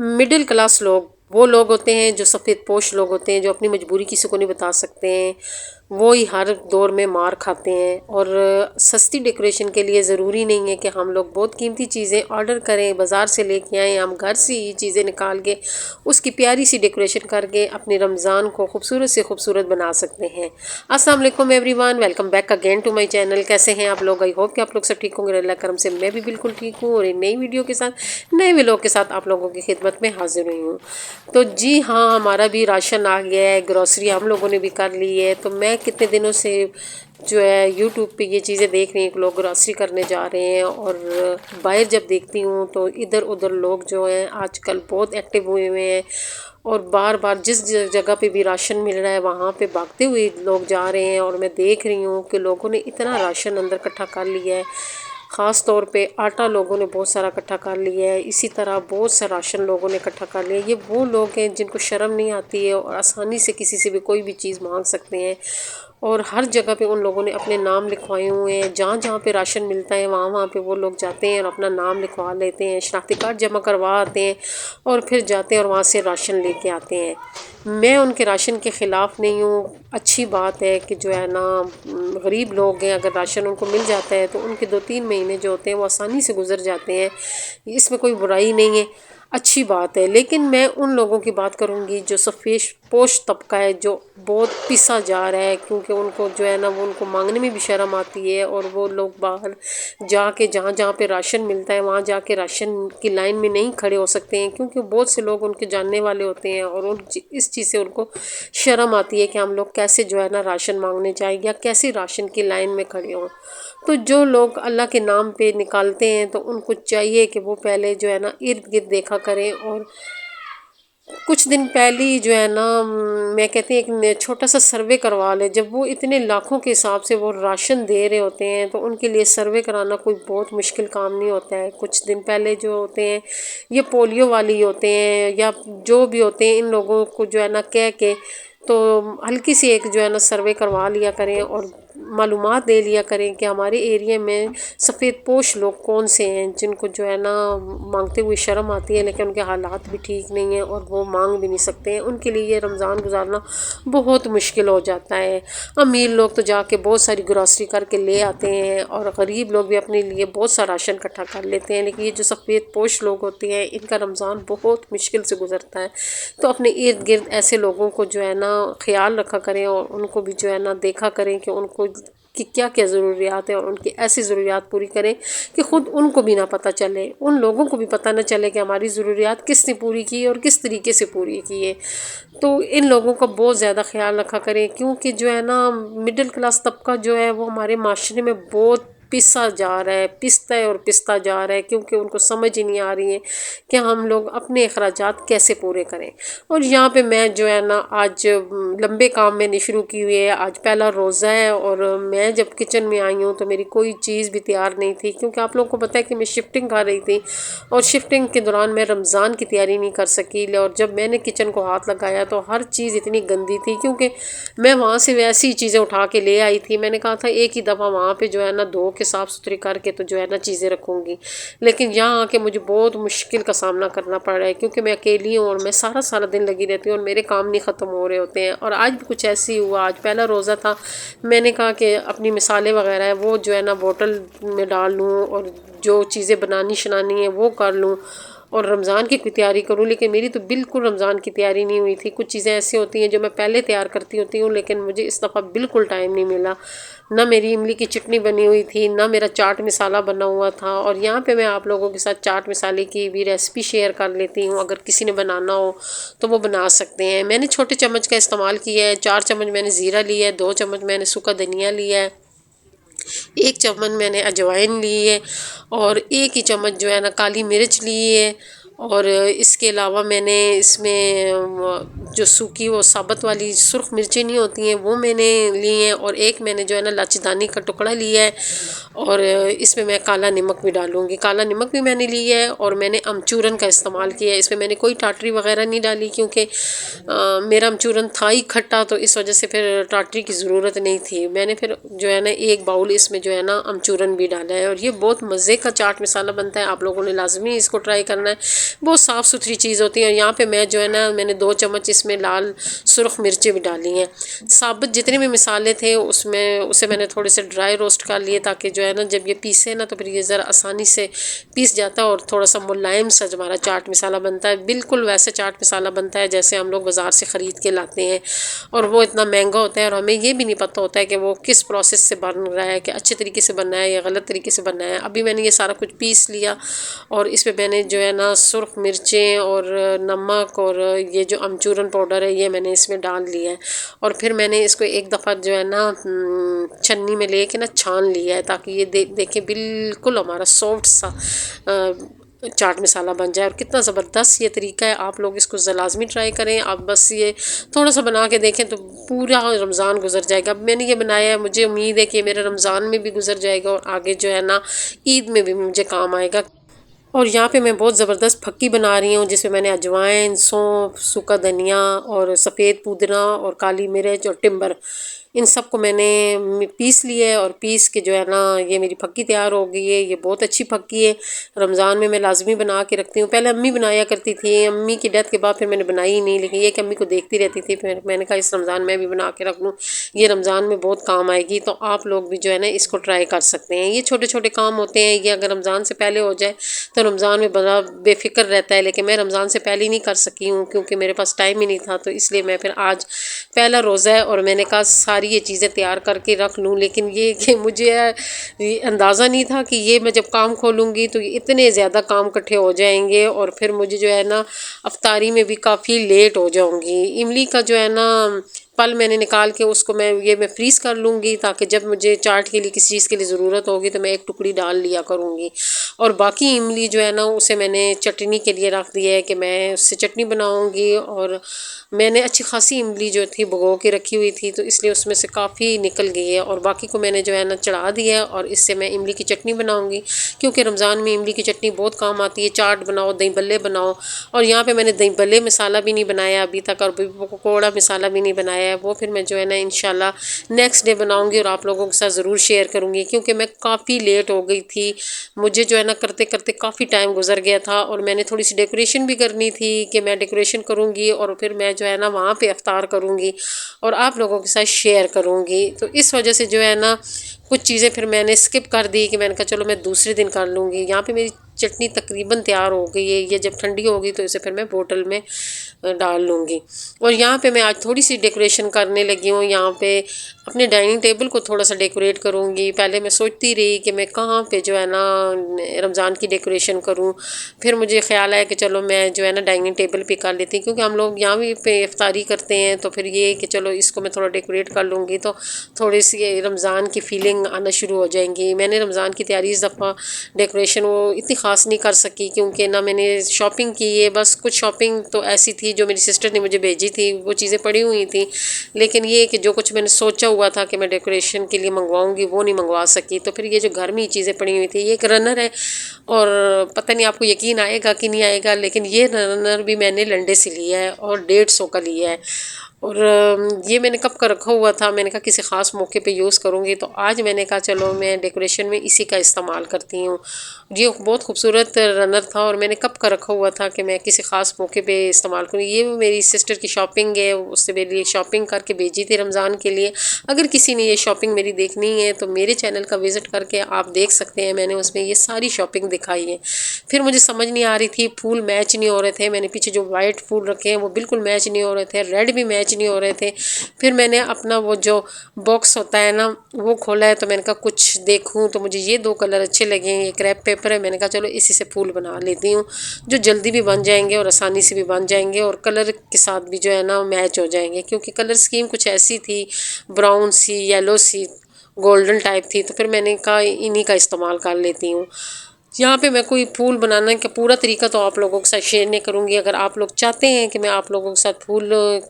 Middle class लोग वो लोग होते हैं जो सफ़ेद पोश लोग होते हैं, जो अपनी मजबूरी किसी को नहीं बता सकते हैं। वो ही हर दौर में मार खाते हैं। और सस्ती डेकोरेशन के लिए ज़रूरी नहीं है कि हम लोग बहुत कीमती चीज़ें ऑर्डर करें, बाज़ार से लेके आएँ। हम घर से ही चीज़ें निकाल के उसकी प्यारी सी डेकोरेशन करके अपने रमज़ान को खूबसूरत से खूबसूरत बना सकते हैं। अस्सलाम वालेकुम everyone, welcome back again to my channel. कैसे हैं आप लोग? आई होप कि आप लोग सब ठीक होंगे। अल्लाह करम से मैं भी बिल्कुल ठीक हूँ और एक नई वीडियो के साथ, नए व्लॉग के साथ आप लोगों की खिदमत में हाजिर हुई हूँ। तो जी हाँ, हमारा भी राशन आ गया है, ग्रॉसरी हम लोगों ने भी कर ली है। तो मैं कितने दिनों से जो है यूट्यूब पे ये चीज़ें देख रही हूँ कि लोग ग्रॉसरी करने जा रहे हैं। और बाहर जब देखती हूँ तो इधर उधर लोग जो हैं आजकल बहुत एक्टिव हुए हुए हैं। और बार बार जिस जगह पे भी राशन मिल रहा है वहाँ पे भागते हुए लोग जा रहे हैं। और मैं देख रही हूँ कि लोगों ने इतना राशन अंदर इकट्ठा कर लिया है। ख़ास तौर पे आटा लोगों ने बहुत सारा इकट्ठा कर लिया है। इसी तरह बहुत सा राशन लोगों ने इकट्ठा कर लिया है। ये वो लोग हैं जिनको शर्म नहीं आती है और आसानी से किसी से भी कोई भी चीज़ मांग सकते हैं। और हर जगह पे उन लोगों ने अपने नाम लिखवाए हुए हैं। जहाँ जहाँ पे राशन मिलता है वहाँ वहाँ पे वो लोग जाते हैं और अपना नाम लिखवा लेते हैं, शनाख्ती कार्ड जमा करवा आते हैं और फिर जाते हैं और वहाँ से राशन लेके आते हैं। मैं उनके राशन के ख़िलाफ़ नहीं हूँ। अच्छी बात है कि जो है ना गरीब लोग हैं, अगर राशन उनको मिल जाता है तो उनके 2-3 महीने जो होते हैं वो आसानी से गुजर जाते हैं। इसमें कोई बुराई नहीं है, अच्छी बात है। लेकिन मैं उन लोगों की बात करूंगी जो सफ़ेद पोश तबका है, जो बहुत पिसा जा रहा है, क्योंकि उनको जो है ना वो उनको मांगने में भी शर्म आती है। और वो लोग बाहर जाके जहाँ जहाँ पे राशन मिलता है वहाँ जाके राशन की लाइन में नहीं खड़े हो सकते हैं, क्योंकि बहुत से लोग उनके जानने वाले होते हैं। और इस चीज़ से उनको शर्म आती है कि हम लोग कैसे जो है ना राशन मांगने जाएं या कैसे राशन की लाइन में खड़े हों। तो जो लोग अल्लाह के नाम पे निकालते हैं तो उनको चाहिए कि वो पहले जो है ना इर्द गिर्द देखा करें। और कुछ दिन पहले ही जो है ना मैं कहती हूँ एक छोटा सा सर्वे करवा ले। जब वो इतने लाखों के हिसाब से वो राशन दे रहे होते हैं तो उनके लिए सर्वे कराना कोई बहुत मुश्किल काम नहीं होता है। कुछ दिन पहले जो होते हैं ये पोलियो वाले ही होते हैं या जो भी होते हैं, इन लोगों को जो है ना कह के तो हल्की सी एक जो है ना सर्वे करवा लिया करें और मालूमात दे लिया करें कि हमारे एरिया में सफ़ेद पोश लोग कौन से हैं जिनको जो है ना मांगते हुए शर्म आती है, लेकिन उनके हालात भी ठीक नहीं हैं और वो मांग भी नहीं सकते हैं। उनके लिए ये रमज़ान गुजारना बहुत मुश्किल हो जाता है। अमीर लोग तो जाके बहुत सारी ग्रॉसरी करके ले आते हैं और गरीब लोग भी अपने लिए बहुत सा राशन इकट्ठा कर लेते हैं। लेकिन ये जो सफ़ेद पोश लोग होते हैं इनका रमज़ान बहुत मुश्किल से गुजरता है। तो अपने इर्द गिर्द ऐसे लोगों को जो है ना ख्याल रखा करें और उनको भी जो है ना देखा करें कि उनको कि क्या क्या ज़रूरियात है और उनकी ऐसी ज़रूरियात पूरी करें कि ख़ुद उनको भी ना पता चले, उन लोगों को भी पता ना चले कि हमारी ज़रूरियात किसने पूरी की और किस तरीके से पूरी की है। तो इन लोगों का बहुत ज़्यादा ख्याल रखा करें, क्योंकि जो है ना मिडिल क्लास तबका जो है वो हमारे माशरे में बहुत पिसा जा रहा है, पिसता है और पिसता जा रहा है, क्योंकि उनको समझ ही नहीं आ रही है कि हम लोग अपने अखराजात कैसे पूरे करें। और यहाँ पे मैं जो है ना आज लंबे काम मैंने शुरू की हुई है। आज पहला रोज़ा है और मैं जब किचन में आई हूँ तो मेरी कोई चीज़ भी तैयार नहीं थी, क्योंकि आप लोगों को पता है कि मैं शिफ्टिंग कर रही थी और शिफ्टिंग के दौरान मैं रमज़ान की तैयारी नहीं कर सकी। और जब मैंने किचन को हाथ लगाया तो हर चीज़ इतनी गंदी थी, क्योंकि मैं वहाँ से वैसी ही चीज़ें उठा के ले आई थी। मैंने कहा था एक ही दफ़ा वहाँ पे जो है ना धो के साफ़ सुथरी करके तो जो है ना चीज़ें रखूँगी, लेकिन यहाँ आके मुझे बहुत मुश्किल का सामना करना पड़ रहा है, क्योंकि मैं अकेली हूँ और मैं सारा सारा दिन लगी रहती हूँ और मेरे काम नहीं ख़त्म हो रहे होते हैं। और आज भी कुछ ऐसे ही हुआ। आज पहला रोज़ा था, मैंने कहा कि अपनी मिसालें वगैरह है वो जो है ना बोतल में डाल लूँ और जो चीज़ें बनानी शनानी है वो कर लूँ और रमज़ान की कोई तैयारी करूँ। लेकिन मेरी तो बिल्कुल रमज़ान की तैयारी नहीं हुई थी। कुछ चीज़ें ऐसी होती हैं जो मैं पहले तैयार करती होती हूँ, लेकिन मुझे इस दफ़ा बिल्कुल टाइम नहीं मिला। ना मेरी इमली की चटनी बनी हुई थी, ना मेरा चाट मसाला बना हुआ था। और यहाँ पे मैं आप लोगों के साथ चाट मसाले की भी रेसिपी शेयर कर लेती हूँ, अगर किसी ने बनाना हो तो वो बना सकते हैं। मैंने छोटे चम्मच का इस्तेमाल किया है। 4 चम्मच मैंने ज़ीरा लिया है, 2 चम्मच मैंने सूखा धनिया लिया है, 1 चम्मच मैंने अजवाइन ली है और 1 ही चम्मच जो है ना काली मिर्च ली है। और इसके अलावा मैंने इसमें जो सूखी वो साबुत वाली सुर्ख मिर्चें नहीं होती हैं वो मैंने ली हैं और एक मैंने जो है ना लाचीदानी का टुकड़ा लिया है। और इसमें मैं काला नमक भी डालूँगी, काला नमक भी मैंने लिया है। और मैंने अमचूरन का इस्तेमाल किया है। इसमें मैंने कोई टाटरी वगैरह नहीं डाली, क्योंकि मेरा अमचूरन था ही खट्टा, तो इस वजह से फिर टाटरी की ज़रूरत नहीं थी। मैंने फिर जो है ना 1 बाउल इसमें जो है ना अमचूरन भी डाला है और ये बहुत मज़े का चाट मसाला बनता है। आप लोगों ने लाजमी इसको ट्राई करना है। बहुत साफ़ सुथरी चीज़ होती है। और यहाँ पे मैं जो है ना, मैंने 2 चम्मच इसमें लाल सुरख मिर्चें भी डाली हैं। साबुत जितने भी मसाले थे उसमें उसे मैंने थोड़े से ड्राई रोस्ट कर लिए, ताकि जो है ना जब ये पीसे ना तो फिर ये ज़रा आसानी से पीस जाता है और थोड़ा सा मुलायम सा जो हमारा चाट मसाला बनता है, बिल्कुल वैसे चाट मसाला बनता है जैसे हम लोग बाज़ार से ख़रीद के लाते हैं। और वो इतना महंगा होता है और हमें ये भी नहीं पता होता है कि वो किस प्रोसेस से बन रहा है, कि अच्छे तरीके से बनना है या गलत तरीके से बनना है। अभी मैंने ये सारा कुछ पीस लिया और इसमें मैंने जो है ना सुर्ख मिर्चें और नमक और ये जो अमचूरन पाउडर है ये मैंने इसमें डाल लिया है। और फिर मैंने इसको एक दफ़ा जो है ना छन्नी में लेके ना छान लिया है, ताकि ये देखें बिल्कुल हमारा सॉफ्ट सा चाट मसाला बन जाए। और कितना ज़बरदस्त ये तरीका है, आप लोग इसको लाज़मी ट्राई करें। आप बस ये थोड़ा सा बना के देखें तो पूरा रमज़ान गुजर जाएगा। अब मैंने ये बनाया है, मुझे उम्मीद है कि ये मेरे रमज़ान में भी गुजर जाएगा और आगे जो है ना ईद में भी मुझे काम आएगा। और यहाँ पे मैं बहुत ज़बरदस्त फक्की बना रही हूँ, जिसमें मैंने अजवाइन, सौंफ, सूखा धनिया और सफ़ेद पुदीना और काली मिर्च और टिम्बर, इन सब को मैंने पीस लिया है। और पीस के जो है ना ये मेरी फक्की तैयार हो गई है। ये बहुत अच्छी फक्की है, रमज़ान में मैं लाजमी बना के रखती हूँ। पहले अम्मी बनाया करती थी, अम्मी की डेथ के बाद फिर मैंने बनाई ही नहीं, लेकिन ये कि अम्मी को देखती रहती थी, फिर मैंने कहा इस रमज़ान में भी बना के रख लूँ, ये रमज़ान में बहुत काम आएगी। तो आप लोग भी जो है ना इसको ट्राई कर सकते हैं। ये छोटे छोटे काम होते हैं, ये अगर रमज़ान से पहले हो जाए तो रमज़ान में बड़ा बेफिक्र रहता है। लेकिन मैं रमज़ान से पहले नहीं कर सकी हूँ क्योंकि मेरे पास टाइम ही नहीं था, तो इसलिए मैं फिर आज पहला रोज़ा है और मैंने कहा सारी ये चीज़ें तैयार करके रख लूँ। लेकिन ये कि मुझे ये अंदाज़ा नहीं था कि ये मैं जब काम खोलूँगी तो इतने ज़्यादा काम इकट्ठे हो जाएंगे और फिर मुझे जो है ना अफ्तारी में भी काफ़ी लेट हो जाऊँगी। इमली का जो है ना पल मैंने निकाल के उसको मैं फ्रीज़ कर लूँगी, ताकि जब मुझे चाट के लिए किसी चीज़ के लिए ज़रूरत होगी तो मैं एक टुकड़ी डाल लिया करूँगी। और बाकी इमली जो है ना उसे मैंने चटनी के लिए रख दिया है कि मैं उससे चटनी बनाऊँगी। और मैंने अच्छी खासी इमली जो थी भिगो के रखी हुई थी, तो इसलिए उसमें से काफ़ी निकल गई है। और बाकी को मैंने जो है ना चढ़ा दिया है और इससे मैं इमली की चटनी बनाऊँगी, क्योंकि रमज़ान में इमली की चटनी बहुत काम आती है। चाट बनाओ, दही बल्ले बनाओ। और यहाँ पे मैंने दही बल्ले मसाला भी नहीं बनाया अभी तक, और पकौड़ा मसाला भी नहीं बनाया है। वो फिर मैं जो है ना इंशाल्लाह नेक्स्ट डे बनाऊँगी और आप लोगों के साथ ज़रूर शेयर करूँगी, क्योंकि मैं काफ़ी लेट हो गई थी। मुझे जो है ना करते करते काफ़ी टाइम गुजर गया था और मैंने थोड़ी सी डेकोरेशन भी करनी थी कि मैं डेकोरेशन करूँगी और फिर मैं जो है ना वहाँ पे इफ्तार करूँगी और आप लोगों के साथ शेयर करूँगी। तो इस वजह से जो है ना कुछ चीज़ें फिर मैंने स्किप कर दी कि मैंने कहा चलो मैं दूसरे दिन कर लूँगी। यहाँ पे मेरी चटनी तकरीबन तैयार हो गई है। ये जब ठंडी होगी तो इसे फिर मैं बोतल में डाल लूँगी। और यहाँ पे मैं आज थोड़ी सी डेकोरेशन करने लगी हूँ। यहाँ पे अपने डाइनिंग टेबल को थोड़ा सा डेकोरेट करूँगी। पहले मैं सोचती रही कि मैं कहाँ पे जो है ना रमज़ान की डेकोरेशन करूँ, फिर मुझे ख्याल आया कि चलो मैं जो है ना डाइनिंग टेबल पे कर लेती हूँ, क्योंकि हम लोग यहाँ भी पे इफ्तारी करते हैं। तो फिर ये कि चलो इसको मैं थोड़ा डेकोरेट कर लूँगी तो थोड़ी सी रमज़ान की फीलिंग आना शुरू हो जाएंगी। मैंने रमज़ान की तैयारी इस दफ़ा डेकोरेशन वो इतनी ख़ास नहीं कर सकी, क्योंकि ना मैंने शॉपिंग की है। बस कुछ शॉपिंग तो ऐसी थी जो मेरी सिस्टर ने मुझे भेजी थी, वो चीज़ें पड़ी हुई थी। लेकिन ये कि जो कुछ मैंने सोचा हुआ था कि मैं डेकोरेशन के लिए मंगवाऊंगी वो नहीं मंगवा सकी। तो फिर ये जो घर में ही चीज़ें पड़ी हुई थी, ये एक रनर है और पता नहीं आपको यकीन आएगा कि नहीं आएगा, लेकिन ये रनर भी मैंने लंडे से लिया है और 150 का लिया है। और ये मैंने कब का रखा हुआ था, मैंने कहा किसी ख़ास मौके पे यूज़ करूँगी, तो आज मैंने कहा चलो मैं डेकोरेशन में इसी का इस्तेमाल करती हूँ। ये बहुत खूबसूरत रनर था और मैंने कब का रखा हुआ था कि मैं किसी ख़ास मौके पे इस्तेमाल करूँ। ये मेरी सिस्टर की शॉपिंग है, उससे मेरे लिए शॉपिंग करके भेजी थी रमज़ान के लिए। अगर किसी ने ये शॉपिंग मेरी देखनी है तो मेरे चैनल का विज़िट करके आप देख सकते हैं, मैंने उसमें ये सारी शॉपिंग दिखाई है। फिर मुझे समझ नहीं आ रही थी, फूल मैच नहीं हो रहे थे। मैंने पीछे जो वाइट फूल रखे हैं वो बिल्कुल मैच नहीं हो रहे थे, रेड भी मैच नहीं हो रहे थे। फिर मैंने अपना वो जो बॉक्स होता है ना वो खोला है, तो मैंने कहा कुछ देखूं, तो मुझे ये 2 कलर अच्छे लगे हैं। ये क्रैप पेपर है, मैंने कहा चलो इसी से फूल बना लेती हूँ, जो जल्दी भी बन जाएंगे और आसानी से भी बन जाएंगे और कलर के साथ भी जो है ना मैच हो जाएंगे। क्योंकि कलर स्कीम कुछ ऐसी थी, ब्राउन सी, येलो सी, गोल्डन टाइप थी, तो फिर मैंने कहा इन्हीं का इस्तेमाल कर लेती हूँ। यहाँ पे मैं कोई फूल बनाने का पूरा तरीका तो आप लोगों के साथ शेयर नहीं करूँगी। अगर आप लोग चाहते हैं कि मैं आप लोगों के साथ फूल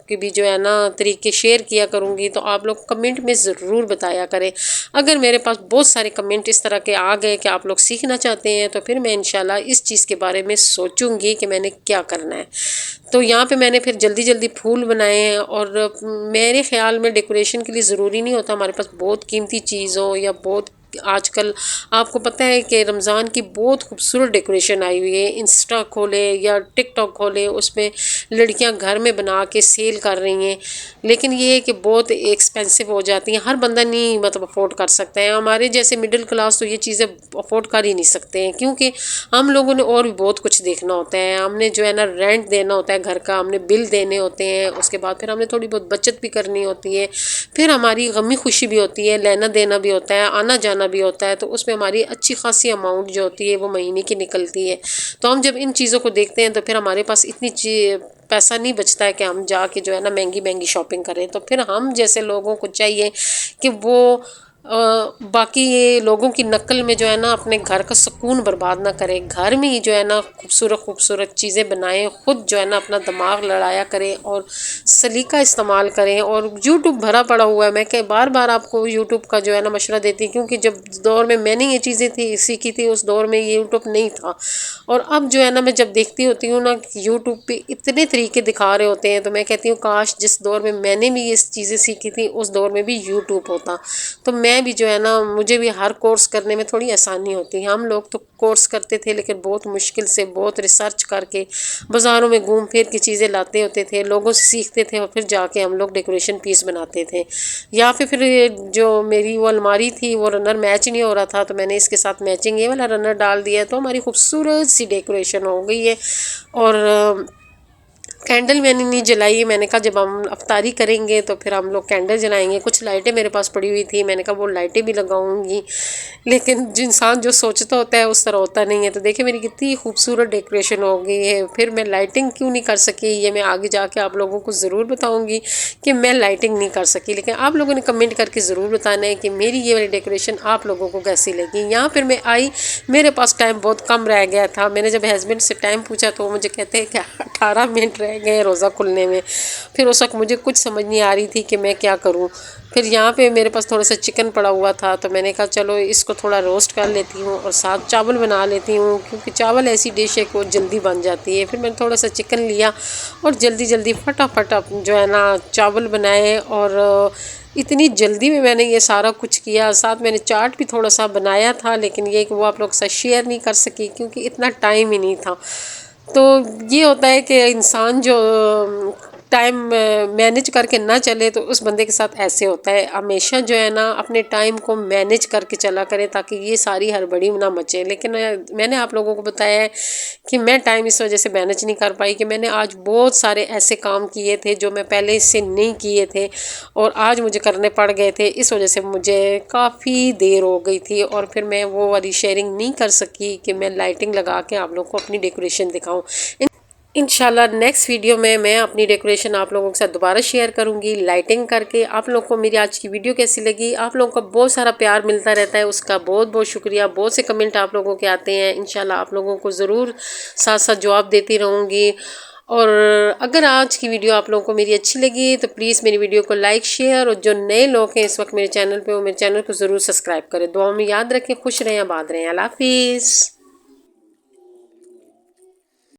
के भी जो है ना तरीके शेयर किया करूँगी, तो आप लोग कमेंट में ज़रूर बताया करें। अगर मेरे पास बहुत सारे कमेंट इस तरह के आ गए कि आप लोग सीखना चाहते हैं, तो फिर मैं इंशाल्लाह इस चीज़ के बारे में सोचूंगी कि मैंने क्या करना है। तो यहाँ पे मैंने फिर जल्दी जल्दी फूल बनाए हैं। और मेरे ख्याल में डेकोरेशन के लिए ज़रूरी नहीं होता हमारे पास बहुत कीमती चीज़ हो या बहुत आजकल आपको पता है कि रमज़ान की बहुत खूबसूरत डेकोरेशन आई हुई है। इंस्टा खोले या टिकटॉक खोले, उसमें लड़कियां घर में बना के सेल कर रही हैं, लेकिन ये है कि बहुत एक्सपेंसिव हो जाती हैं। हर बंदा नहीं मतलब अफोर्ड कर सकता है। हमारे जैसे मिडिल क्लास तो ये चीज़ें अफोर्ड कर ही नहीं सकते हैं, क्योंकि हम लोगों ने और भी बहुत कुछ देखना होता है। हमने जो है ना रेंट देना होता है घर का, हमने बिल देने होते हैं, उसके बाद फिर हमने थोड़ी बहुत बचत भी करनी होती है, फिर हमारी गमी खुशी भी होती है, लेना देना भी होता है, आना जाना भी होता है। तो उसमें हमारी अच्छी खासी अमाउंट जो होती है वो महीने की निकलती है। तो हम जब इन चीज़ों को देखते हैं तो फिर हमारे पास इतनी पैसा नहीं बचता है कि हम जाके जो है ना महंगी महंगी शॉपिंग करें। तो फिर हम जैसे लोगों को चाहिए कि वो बाकी ये लोगों की नकल में जो है ना अपने घर का सुकून बर्बाद ना करें, घर में ही जो है ना खूबसूरत खूबसूरत चीज़ें बनाएं, खुद जो है ना अपना दिमाग लड़ाया करें और सलीका इस्तेमाल करें। और यूट्यूब भरा पड़ा हुआ है, मैं क्या बार बार आपको यूट्यूब का जो है ना मशवरा देती हूँ, क्योंकि जब दौर में मैंने ये चीज़ें थी सीखी थी उस दौर में ये यूट्यूब नहीं था। और अब जो है ना मैं जब देखती होती हूँ ना यूट्यूब पे इतने तरीके दिखा रहे होते हैं, तो मैं कहती हूँ काश जिस दौर में मैंने भी ये चीज़ें सीखी थी उस दौर में भी यूट्यूब होता, तो मैं भी जो है ना मुझे भी हर कोर्स करने में थोड़ी आसानी होती है। हम लोग तो कोर्स करते थे लेकिन बहुत मुश्किल से, बहुत रिसर्च करके बाज़ारों में घूम फिर के चीज़ें लाते होते थे, लोगों से सीखते थे और फिर जाके हम लोग डेकोरेशन पीस बनाते थे। या फिर जो मेरी वो अलमारी थी वो रनर मैच नहीं हो रहा था, तो मैंने इसके साथ मैचिंग ये वाला रनर डाल दिया, तो हमारी खूबसूरत सी डेकोरेशन हो गई है। और कैंडल मैंने नहीं जलाई। मैंने कहा जब हम अफ्तारी करेंगे तो फिर हम लोग कैंडल जलाएंगे। कुछ लाइटें मेरे पास पड़ी हुई थी, मैंने कहा वो लाइटें भी लगाऊंगी, लेकिन जो इंसान जो सोचता होता है उस तरह होता नहीं है। तो देखिए मेरी कितनी खूबसूरत डेकोरेशन हो गई है। फिर मैं लाइटिंग क्यों नहीं कर सकी ये मैं आगे जाके आप लोगों को ज़रूर बताऊँगी कि मैं लाइटिंग नहीं कर सकी, लेकिन आप लोगों ने कमेंट करके ज़रूर बताना है कि मेरी ये वाली डेकोरेशन आप लोगों को कैसी लगी। यहाँ फिर मैं आई, मेरे पास टाइम बहुत कम रह गया था। मैंने जब हस्बैंड से टाइम पूछा तो वो मुझे कहते हैं कि 18 मिनट रह गए रोज़ा खुलने में। फिर उस वक्त मुझे कुछ समझ नहीं आ रही थी कि मैं क्या करूं। फिर यहाँ पे मेरे पास थोड़ा सा चिकन पड़ा हुआ था, तो मैंने कहा चलो इसको थोड़ा रोस्ट कर लेती हूँ और साथ चावल बना लेती हूँ, क्योंकि चावल ऐसी डिश है कि वो जल्दी बन जाती है। फिर मैंने थोड़ा सा चिकन लिया और जल्दी जल्दी फटाफट जो है ना चावल बनाए, और इतनी जल्दी में मैंने ये सारा कुछ किया। साथ मैंने चाट भी थोड़ा सा बनाया था, लेकिन ये कि वो आप लोग के साथ शेयर नहीं कर सकी क्योंकि इतना टाइम ही नहीं था। तो ये होता है कि इंसान जो टाइम मैनेज करके ना चले तो उस बंदे के साथ ऐसे होता है। हमेशा जो है ना अपने टाइम को मैनेज करके चला करें ताकि ये सारी हड़बड़ी ना मचे। लेकिन मैंने आप लोगों को बताया है कि मैं टाइम इस वजह से मैनेज नहीं कर पाई कि मैंने आज बहुत सारे ऐसे काम किए थे जो मैं पहले इससे नहीं किए थे और आज मुझे करने पड़ गए थे। इस वजह से मुझे काफ़ी देर हो गई थी और फिर मैं वो वाली शेयरिंग नहीं कर सकी कि मैं लाइटिंग लगा के आप लोगों को अपनी डेकोरेशन दिखाऊं। इंशाल्लाह नेक्स्ट वीडियो में मैं अपनी डेकोरेशन आप लोगों के साथ दोबारा शेयर करूंगी लाइटिंग करके। आप लोगों को मेरी आज की वीडियो कैसी लगी? आप लोगों का बहुत सारा प्यार मिलता रहता है, उसका बहुत बहुत शुक्रिया। बहुत से कमेंट आप लोगों के आते हैं, इंशाल्लाह आप लोगों को ज़रूर साथ साथ जवाब देती रहूँगी। और अगर आज की वीडियो आप लोगों को मेरी अच्छी लगी तो प्लीज़ मेरी वीडियो को लाइक शेयर, और जो नए लोग हैं इस वक्त मेरे चैनल पर वो मेरे चैनल को ज़रूर सब्सक्राइब करें। दुआ में याद रखें, खुश रहें, आबाद रहें। अल्लाह हाफिज़।